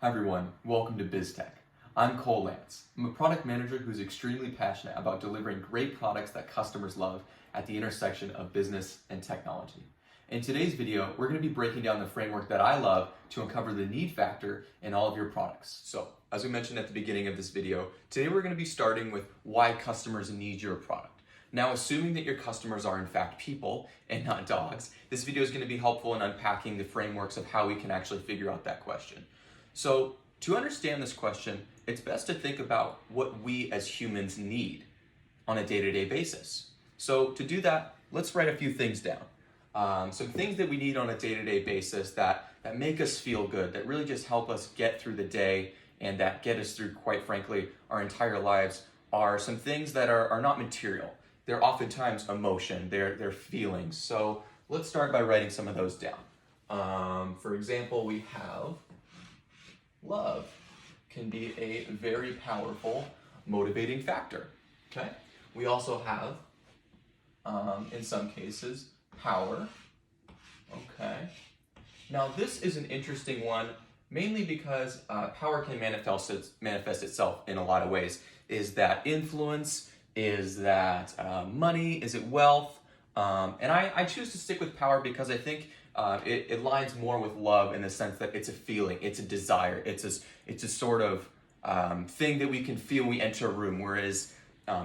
Hi everyone, welcome to BizTech. I'm Cole Lance. I'm a product manager who's extremely passionate about delivering great products that customers love at the intersection of business and technology. In today's video, we're going to be breaking down the framework that I love to uncover the need factor in all of your products. So, as we mentioned at the beginning of this video, today we're going to be starting with why customers need your product. Now, assuming that your customers are in fact people and not dogs, this video is going to be helpful in unpacking the frameworks of how we can actually figure out that question. So, to understand this question, it's best to think about what we as humans need on a day-to-day basis. So, to do that, let's write a few things down. Some things that we need on a day-to-day basis that make us feel good, that really just help us get through the day and that get us through, quite frankly, our entire lives are some things that are not material. They're oftentimes emotion, they're feelings. So let's start by writing some of those down. For example, we have love can be a very powerful motivating factor. Okay. We also have, in some cases, power. Okay. Now this is an interesting one, mainly because power can manifest itself in a lot of ways. Is that influence? Is that money? Is it wealth? And I choose to stick with power because I think it aligns more with love in the sense that it's a feeling, it's a desire, it's a sort of thing that we can feel when we enter a room, whereas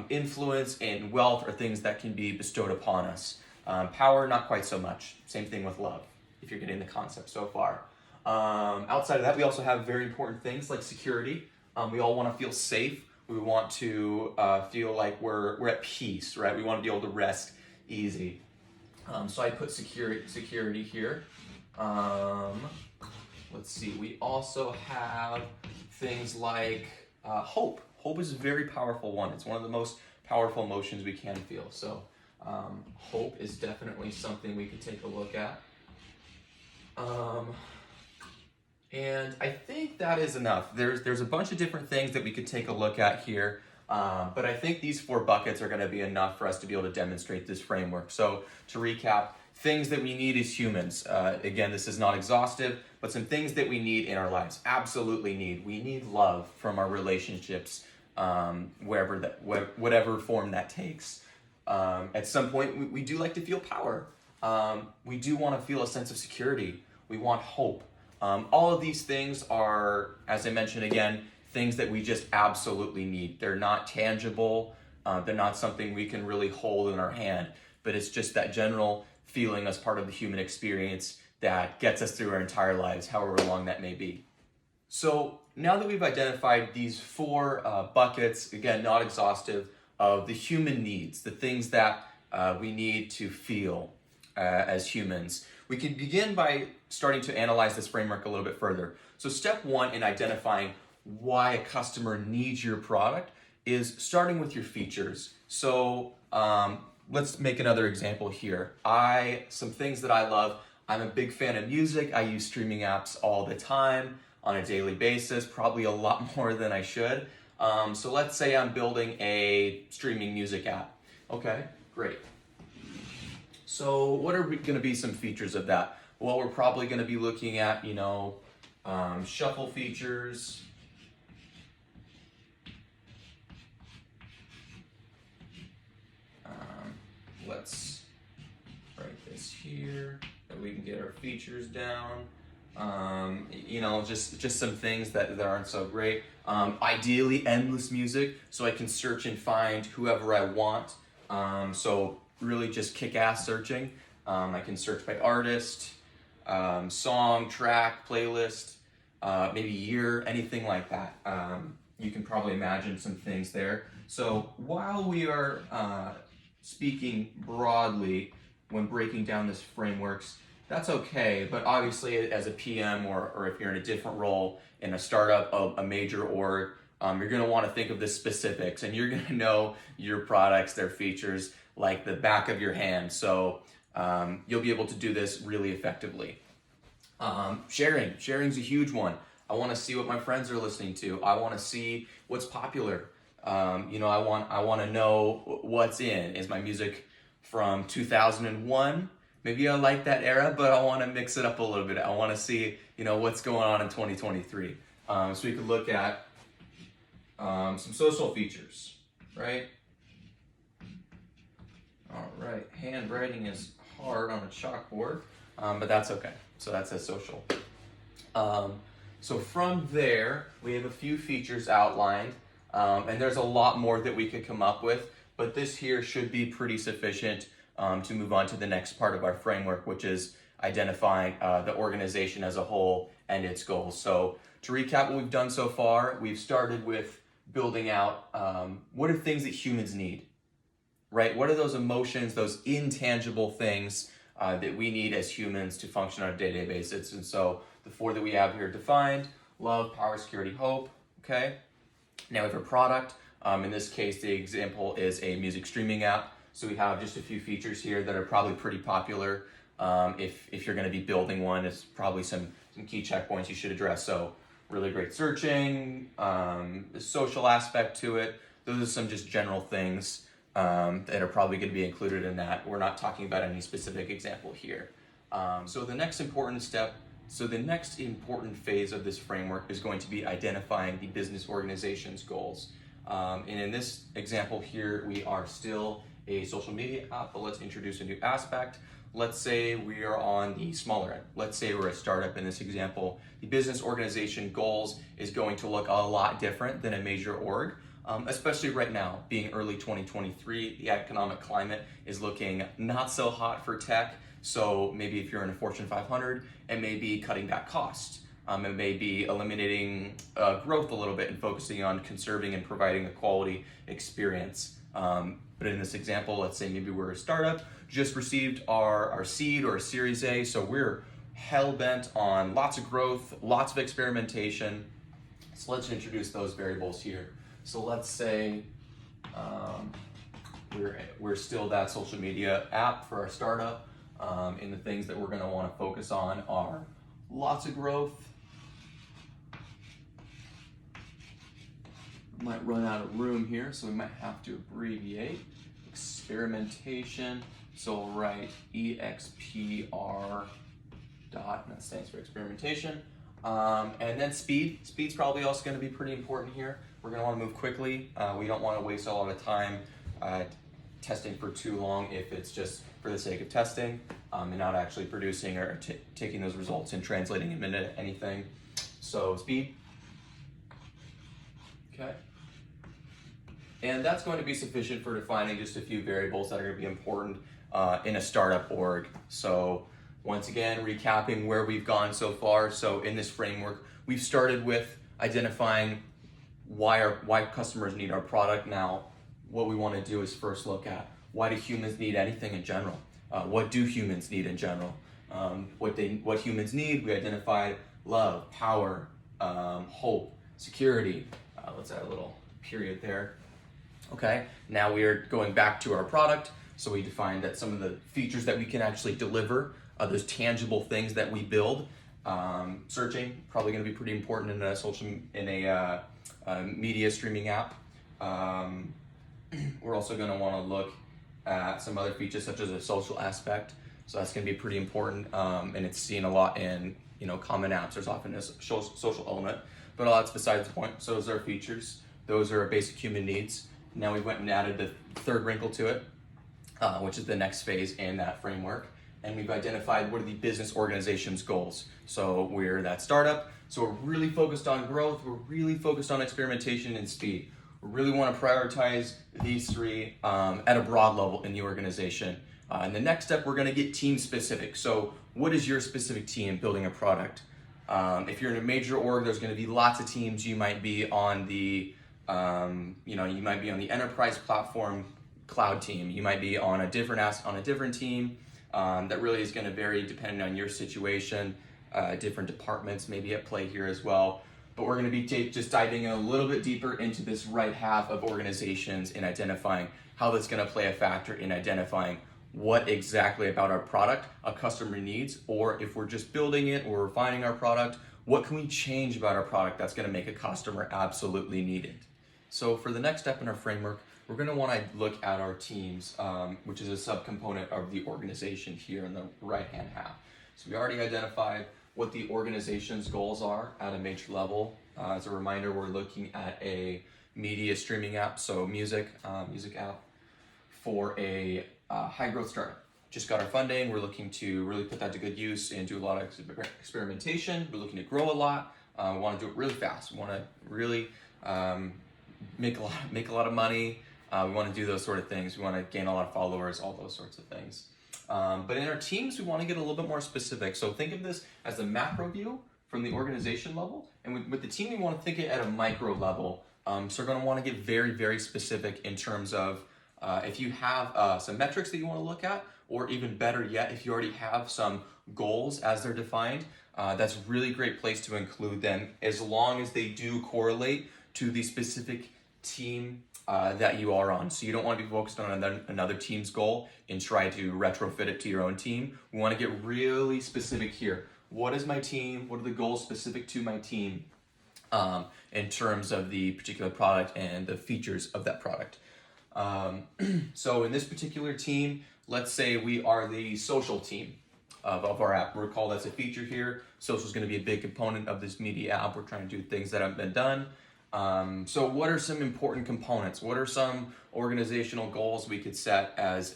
influence and wealth are things that can be bestowed upon us. Power, not quite so much. Same thing with love, if you're getting the concept so far. Outside of that, we also have very important things like security. We all want to feel safe. We want to feel like we're at peace, right? We want to be able to rest easy. So I put security here. Let's see. We also have things like hope. Hope is a very powerful one. It's one of the most powerful emotions we can feel. So hope is definitely something we could take a look at. And I think that is enough. There's a bunch of different things that we could take a look at here, but I think these 4 buckets are going to be enough for us to be able to demonstrate this framework. So to recap, things that we need as humans. Again, this is not exhaustive, but some things that we need in our lives. Absolutely need. We need love from our relationships, whatever form that takes. At some point, we do like to feel power. We do want to feel a sense of security. We want hope. All of these things are, as I mentioned again, things that we just absolutely need. They're not tangible. They're not something we can really hold in our hand, but it's just that general feeling as part of the human experience that gets us through our entire lives, however long that may be. So now that we've identified these 4 buckets, again, not exhaustive, of the human needs, the things that we need to feel as humans, we can begin by starting to analyze this framework a little bit further. So step 1 in identifying why a customer needs your product is starting with your features. So let's make another example here. Some things that I love. I'm a big fan of music. I use streaming apps all the time on a daily basis, probably a lot more than I should. So let's say I'm building a streaming music app. Okay, great. So what are going to be some features of that? Well, we're probably going to be looking at, shuffle features. Let's write this here that we can get our features down. Just some things that aren't so great. Ideally, endless music, so I can search and find whoever I want. So really just kick-ass searching. I can search by artist, song, track, playlist, maybe year, anything like that. You can probably imagine some things there. So while we are speaking broadly when breaking down this frameworks, that's okay, but obviously as a PM or if you're in a different role in a startup, a major org, you're going to want to think of the specifics and you're going to know your products, their features like the back of your hand. So you'll be able to do this really effectively. Sharing's a huge one. I want to see what my friends are listening to. I want to see what's popular. I want to know what's in. Is my music from 2001? Maybe I like that era, but I want to mix it up a little bit. I want to see, what's going on in 2023. So we could look at some social features, right? All right, handwriting is hard on a chalkboard, but that's okay. So that says social. So from there, we have a few features outlined, and there's a lot more that we could come up with, but this here should be pretty sufficient to move on to the next part of our framework, which is identifying the organization as a whole and its goals. So to recap what we've done so far, we've started with building out what are things that humans need, right? What are those emotions, those intangible things that we need as humans to function on a day-to-day basis? And so the four that we have here defined: love, power, security, hope, okay? Now we have a product. In this case, the example is a music streaming app. So we have just a few features here that are probably pretty popular. If you're gonna be building one, it's probably some key checkpoints you should address. So really great searching, the social aspect to it. Those are some just general things that are probably going to be included in that. We're not talking about any specific example here. So the next important phase of this framework is going to be identifying the business organization's goals. And in this example here, we are still a social media app, but let's introduce a new aspect. Let's say we are on the smaller end. Let's say we're a startup in this example. The business organization goals is going to look a lot different than a major org. Especially right now, being early 2023, the economic climate is looking not so hot for tech. So maybe if you're in a Fortune 500, it may be cutting back costs. It may be eliminating growth a little bit and focusing on conserving and providing a quality experience. But in this example, let's say maybe we're a startup, just received our seed or a Series A, so we're hell-bent on lots of growth, lots of experimentation. So let's introduce those variables here. So let's say we're still that social media app for our startup, and the things that we're going to want to focus on are lots of growth. Might run out of room here, so we might have to abbreviate. Experimentation, so we'll write EXPR dot, and that stands for experimentation. And then speed. Speed's probably also going to be pretty important here. We're going to want to move quickly. We don't want to waste a lot of time testing for too long if it's just for the sake of testing and not actually producing or taking those results and translating them into anything. So speed. Okay. And that's going to be sufficient for defining just a few variables that are going to be important in a startup org. So once again, recapping where we've gone so far. So in this framework, we've started with identifying why customers need our product. Now, what we want to do is first look at why do humans need anything in general? What do humans need in general? What humans need, we identified love, power, hope, security. Let's add a little period there. Okay, now we are going back to our product. So we defined that some of the features that we can actually deliver, those tangible things that we build. Searching, probably going to be pretty important in a media streaming app. We're also going to want to look at some other features such as a social aspect. So that's going to be pretty important, and it's seen a lot in common apps. There's often a social element, but that's besides the point. So those are features. Those are basic human needs. Now we went and added the third wrinkle to it, which is the next phase in that framework. And we've identified what are the business organization's goals. So we're that startup. So we're really focused on growth. We're really focused on experimentation and speed. We really want to prioritize these three at a broad level in the organization. And the next step, we're going to get team specific. So what is your specific team building a product? If you're in a major org, there's going to be lots of teams. You might be on the enterprise platform cloud team. You might be on a different team. That really is going to vary depending on your situation. Different departments may be at play here as well. But we're going to be just diving a little bit deeper into this right half of organizations and identifying how that's going to play a factor in identifying what exactly about our product a customer needs, or if we're just building it or refining our product, what can we change about our product that's going to make a customer absolutely need it. So for the next step in our framework, we're going to want to look at our teams, which is a subcomponent of the organization here in the right-hand half. So we already identified what the organization's goals are at a major level. As a reminder, we're looking at a media streaming app, so music app for a high growth startup. Just got our funding. We're looking to really put that to good use and do a lot of experimentation. We're looking to grow a lot. We want to do it really fast. We want to really make a lot of money. We want to do those sort of things. We want to gain a lot of followers, all those sorts of things. But in our teams, we want to get a little bit more specific. So think of this as a macro view from the organization level. And with the team, we want to think it at a micro level. So we're going to want to get very, very specific in terms of if you have some metrics that you want to look at, or even better yet, if you already have some goals as they're defined, that's a really great place to include them, as long as they do correlate to the specific team that you are on. So you don't want to be focused on another team's goal and try to retrofit it to your own team. We want to get really specific here. What is my team? What are the goals specific to my team in terms of the particular product and the features of that product? So in this particular team, let's say we are the social team of our app. Recall that's a feature here. Social is going to be a big component of this media app. We're trying to do things that haven't been done. So what are some important components? What are some organizational goals we could set as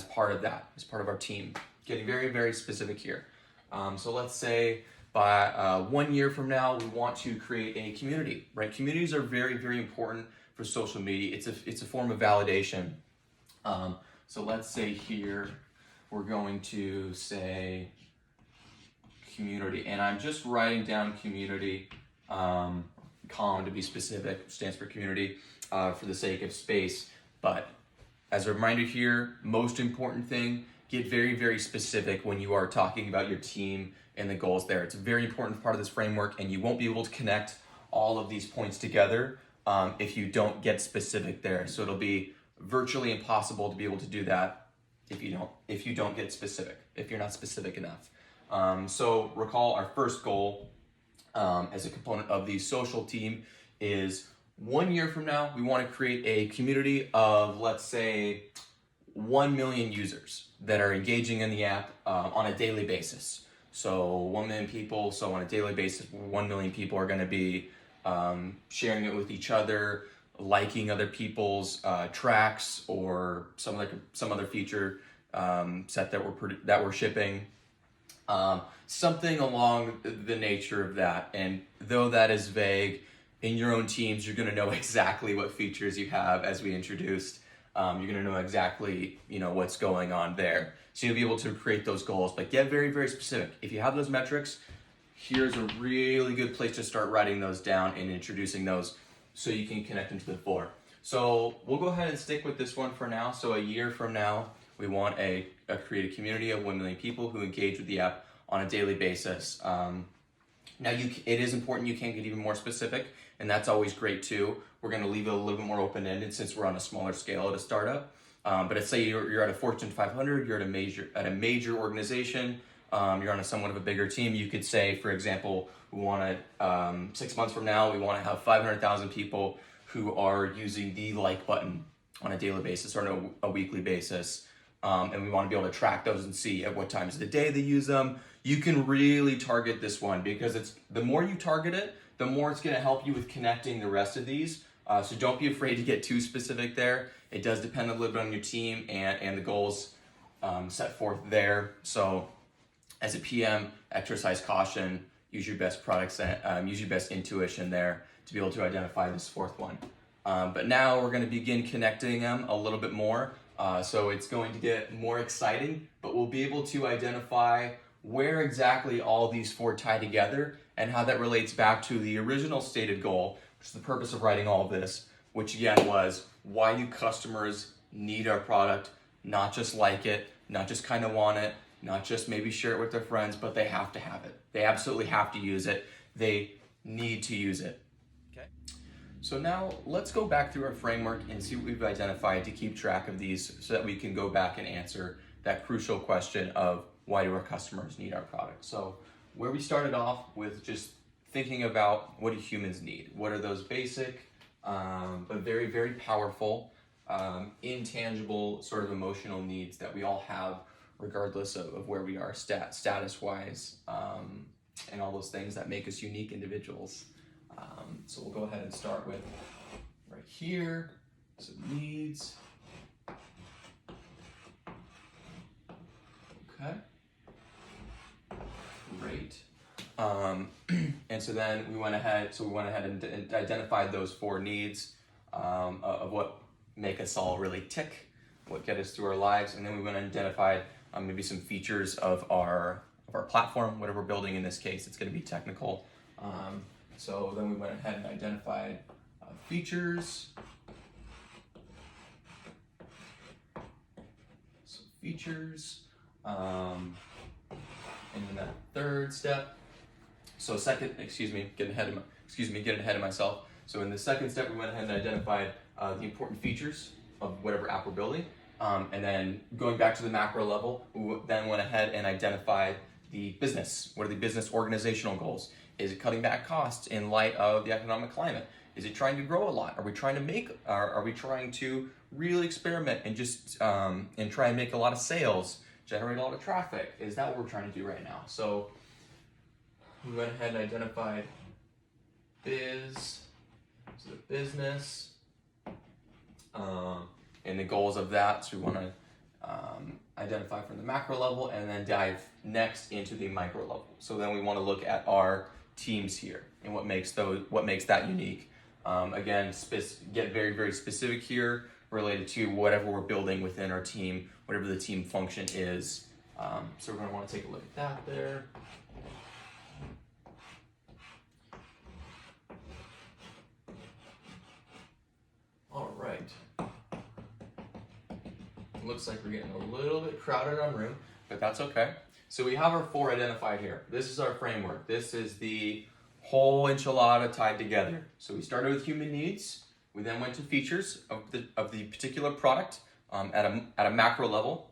part of that, as part of our team? Getting very, very specific here. So let's say by 1 year from now, we want to create a community, right? Communities are very, very important for social media. It's a form of validation. So let's say here, we're going to say community, and I'm just writing down community, COM to be specific, stands for community, for the sake of space. But as a reminder here, most important thing, get very, very specific when you are talking about your team and the goals there. It's a very important part of this framework, and you won't be able to connect all of these points together if you don't get specific there. So it'll be virtually impossible to be able to do that if you don't get specific, if you're not specific enough. So recall our first goal as a component of the social team is 1 year from now, we want to create a community of, let's say, 1 million users that are engaging in the app on a daily basis. So 1 million people, so on a daily basis, 1 million people are going to be sharing it with each other, liking other people's tracks or some other feature set that we're shipping. Something along the nature of that. And though that is vague, in your own teams, you're going to know exactly what features you have, as we introduced. You're going to know exactly, what's going on there. So you'll be able to create those goals, but get very, very specific. If you have those metrics, here's a really good place to start writing those down and introducing those so you can connect them to the fore. So we'll go ahead and stick with this one for now. So a year from now, we want to create a community of 1 million people who engage with the app on a daily basis. Now, it is important you can get even more specific, and that's always great too. We're going to leave it a little bit more open-ended since we're on a smaller scale at a startup. But let's say you're at a Fortune 500, you're at a major organization, you're on a somewhat of a bigger team. You could say, for example, we want to 6 months from now, we want to have 500,000 people who are using the like button on a daily basis or on a weekly basis. And we want to be able to track those and see at what times of the day they use them. You can really target this one because the more you target it, the more it's going to help you with connecting the rest of these. So don't be afraid to get too specific there. It does depend a little bit on your team and the goals set forth there. So as a PM, exercise caution, use your best use your best intuition there to be able to identify this fourth one. But now we're going to begin connecting them a little bit more. So it's going to get more exciting, but we'll be able to identify where exactly all these four tie together and how that relates back to the original stated goal, which is the purpose of writing all of this, which again was why do customers need our product, not just like it, not just kind of want it, not just maybe share it with their friends, but they have to have it. They absolutely have to use it. They need to use it. Okay. So now let's go back through our framework and see what we've identified to keep track of these so that we can go back and answer that crucial question of why do our customers need our product? So where we started off with just thinking about what do humans need? What are those basic, but very, very powerful, intangible sort of emotional needs that we all have regardless of where we are status-wise and all those things that make us unique individuals. So we'll go ahead and start with right here, so needs. Okay, great. And so then we went ahead and identified those 4 needs of what make us all really tick, what get us through our lives, and then we went and identified maybe some features of our platform, whatever we're building. In this case, it's going to be technical. So then we went ahead and identified features. So features, and then that third step. So getting ahead of myself. So in the second step, we went ahead and identified the important features of whatever app we're building. And then going back to the macro level, we then went ahead and identified the business. What are the business organizational goals? Is it cutting back costs in light of the economic climate? Is it trying to grow a lot? Are we trying to really experiment and just and try and make a lot of sales, generate a lot of traffic? Is that what we're trying to do right now? So we went ahead and identified so the business, and the goals of that. So we want to identify from the macro level and then dive next into the micro level. So then we want to look at our teams here and what makes that unique. Again, get very, very specific here related to whatever we're building within our team, whatever the team function is. So we're going to want to take a look at that there. All right. It looks like we're getting a little bit crowded on room, but that's okay. So we have our 4 identified here. This is our framework. This is the whole enchilada tied together. So we started with human needs. We then went to features of the particular product at a macro level.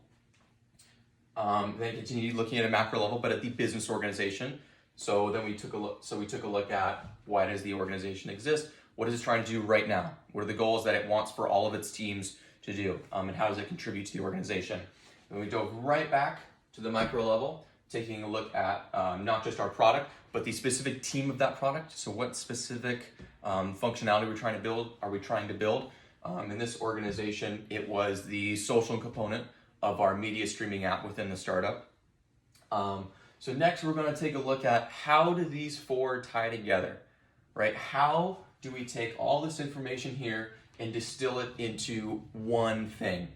Then continued looking at a macro level, but at the business organization. So then we took a look at why does the organization exist? What is it trying to do right now? What are the goals that it wants for all of its teams to do? And how does it contribute to the organization? And we dove right back to the micro level, taking a look at not just our product, but the specific team of that product. So what specific functionality are we trying to build? In this organization, it was the social component of our media streaming app within the startup. So next we're going to take a look at how do these 4 tie together, right? How do we take all this information here and distill it into one thing?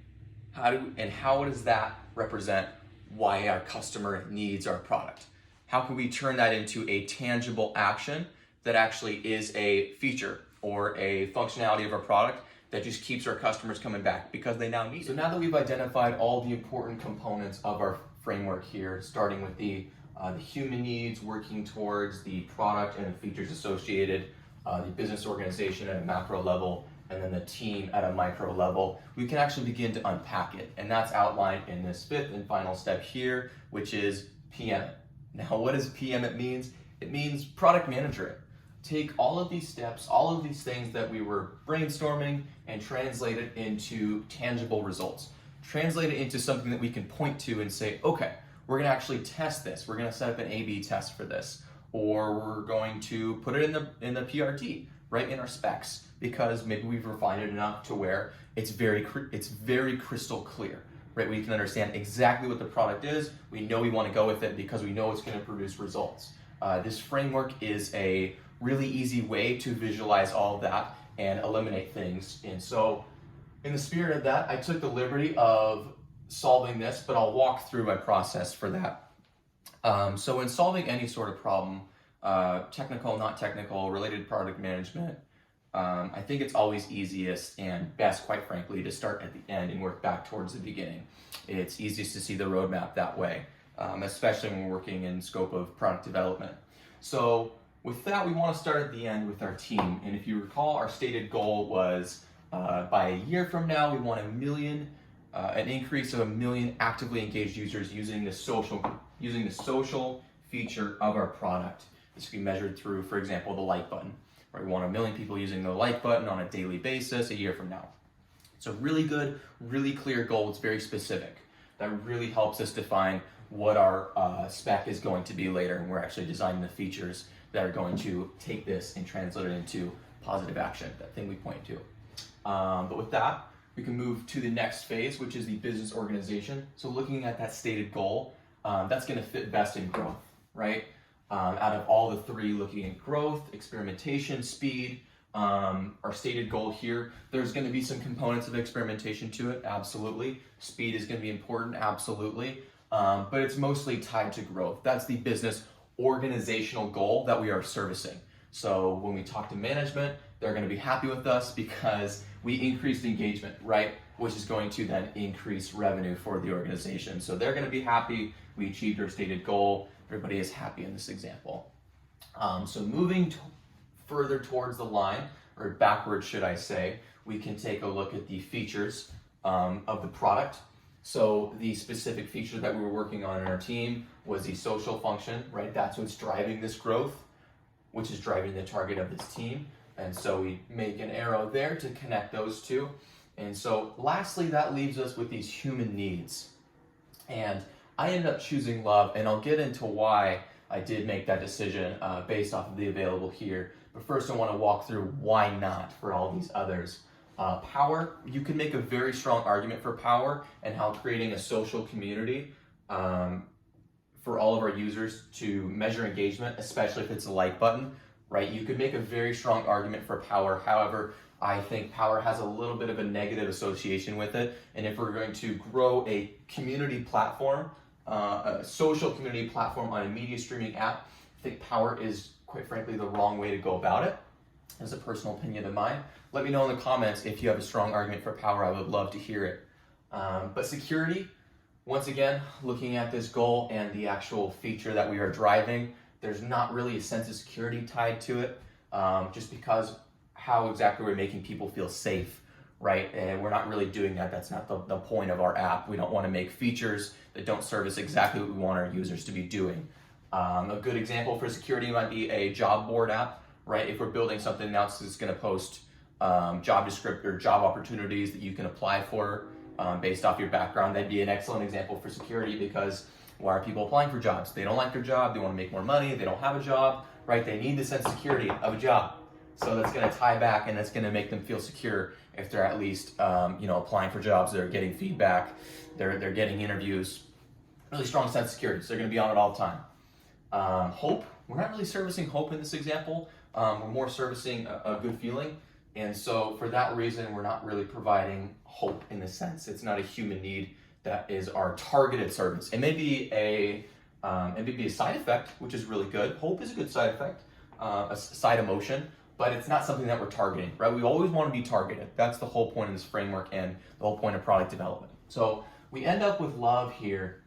How does that represent why our customer needs our product? How can we turn that into a tangible action that actually is a feature or a functionality of our product that just keeps our customers coming back because they now need it? So now that we've identified all the important components of our framework here, starting with the human needs, working towards the product and the features associated, the business organization at a macro level, and then the team at a micro level, we can actually begin to unpack it. And that's outlined in this 5th and final step here, which is PM it. Now, what does PM it means? It means product manager it. Take all of these steps, all of these things that we were brainstorming, and translate it into tangible results. Translate it into something that we can point to and say, okay, we're gonna actually test this. We're gonna set up an A/B test for this. Or we're going to put it in the PRD, right in our specs, because maybe we've refined it enough to where it's very crystal clear, right? We can understand exactly what the product is. We know we want to go with it because we know it's going to produce results. This framework is a really easy way to visualize all of that and eliminate things. And so, in the spirit of that, I took the liberty of solving this, but I'll walk through my process for that. So in solving any sort of problem, technical, not technical, related to product management, I think it's always easiest and best, quite frankly, to start at the end and work back towards the beginning. It's easiest to see the roadmap that way, especially when we're working in scope of product development. So with that, we want to start at the end with our team. And if you recall, our stated goal was by a year from now, we want an increase of 1 million actively engaged users using the social feature of our product. This can be measured through, for example, the like button. Right? We want 1 million people using the like button on a daily basis a year from now. It's a really good, really clear goal. It's very specific. That really helps us define what our spec is going to be later, and we're actually designing the features that are going to take this and translate it into positive action, that thing we point to. But with that, we can move to the next phase, which is the business organization. So looking at that stated goal, that's going to fit best in growth, right? Out of all the three, looking at growth, experimentation, speed, our stated goal here, there's going to be some components of experimentation to it, absolutely. Speed is going to be important, absolutely. But it's mostly tied to growth. That's the business organizational goal that we are servicing. So when we talk to management, they're going to be happy with us because we increased engagement, right? Which is going to then increase revenue for the organization. So they're going to be happy. We achieved our stated goal. Everybody is happy in this example. So moving further towards the line, or backwards should I say, we can take a look at the features of the product. So the specific feature that we were working on in our team was the social function, right? That's what's driving this growth, which is driving the target of this team. And so we make an arrow there to connect those two. And so lastly, that leaves us with these human needs. And I ended up choosing love, and I'll get into why I did make that decision based off of the available here. But first I want to walk through why not for all these others. Power, you can make a very strong argument for power and how creating a social community for all of our users to measure engagement, especially if it's a like button, right? You could make a very strong argument for power. However, I think power has a little bit of a negative association with it. And if we're going to grow a community platform, a social community platform on a media streaming app, I think power is, quite frankly, the wrong way to go about it. As a personal opinion of mine. Let me know in the comments if you have a strong argument for power. I would love to hear it. But security, once again, looking at this goal and the actual feature that we are driving, there's not really a sense of security tied to it, just because how exactly we're making people feel safe, right? And we're not really doing that. That's not the point of our app. We don't want to make features that don't service exactly what we want our users to be doing. A good example for security might be a job board app, right? If we're building something now that's going to post job descriptor, job opportunities that you can apply for based off your background, that'd be an excellent example for security, because why are people applying for jobs? They don't like their job, they want to make more money, they don't have a job, right? They need the sense of security of a job. So that's going to tie back, and that's going to make them feel secure if they're at least applying for jobs, they're getting feedback, they're getting interviews. Really strong sense of security, so they're going to be on it all the time. Hope, we're not really servicing hope in this example. We're more servicing a good feeling. And so for that reason, we're not really providing hope in the sense. It's not a human need that is our targeted service. It may be a side effect, which is really good. Hope is a good side effect, a side emotion, but it's not something that we're targeting, right? We always want to be targeted. That's the whole point of this framework and the whole point of product development. So we end up with love here.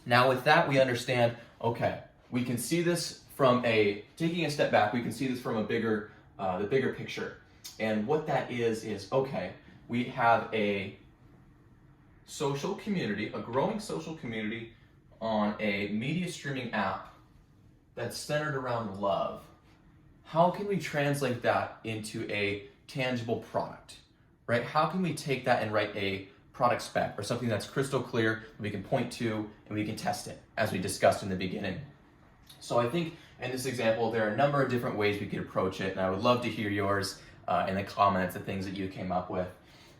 Now with that, we understand, okay, we can see this from taking a step back, we can see this from the bigger picture. And what that is okay, we have a social community, a growing social community on a media streaming app that's centered around love. How can we translate that into a tangible product, right? How can we take that and write a product spec or something that's crystal clear that we can point to and we can test it, as we discussed in the beginning? So I think in this example, there are a number of different ways we could approach it, and I would love to hear yours in the comments, the things that you came up with.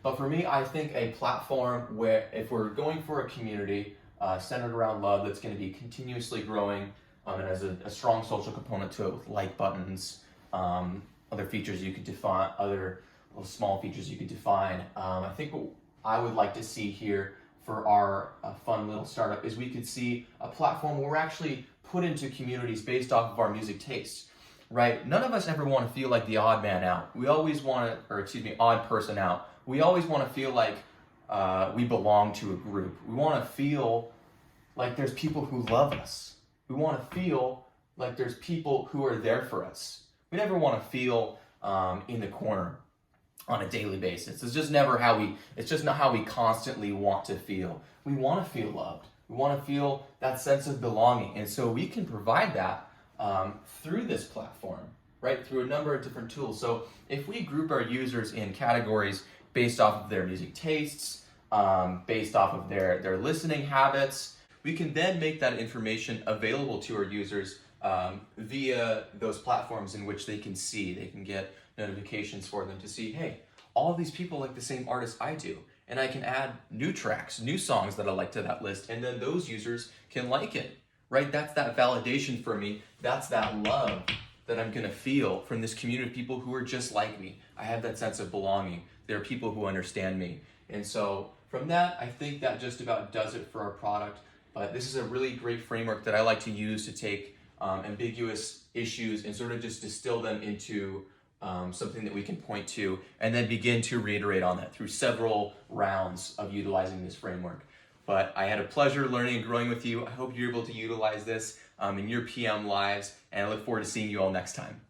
But for me, I think a platform where, if we're going for a community centered around love that's going to be continuously growing and has a strong social component to it with like buttons, other features you could define, other little small features you could define. I think what I would like to see here for our fun little startup is we could see a platform where we're actually put into communities based off of our music tastes, right? None of us ever want to feel like the odd man out. We always want to, odd person out. We always want to feel like we belong to a group. We want to feel like there's people who love us. We want to feel like there's people who are there for us. We never want to feel in the corner on a daily basis. It's just not how we constantly want to feel. We want to feel loved. We want to feel that sense of belonging. And so we can provide that through this platform, right? Through a number of different tools. So if we group our users in categories based off of their music tastes, based off of their listening habits, we can then make that information available to our users via those platforms in which they can get notifications for them to see, hey, all of these people like the same artist I do. And I can add new tracks, new songs that I like to that list, and then those users can like it, right? That's that validation for me. That's that love that I'm gonna feel from this community of people who are just like me. I have that sense of belonging. There are people who understand me. And so from that, I think that just about does it for our product. But this is a really great framework that I like to use to take ambiguous issues and sort of just distill them into something that we can point to and then begin to reiterate on that through several rounds of utilizing this framework. But I had a pleasure learning and growing with you. I hope you're able to utilize this in your PM lives, and I look forward to seeing you all next time.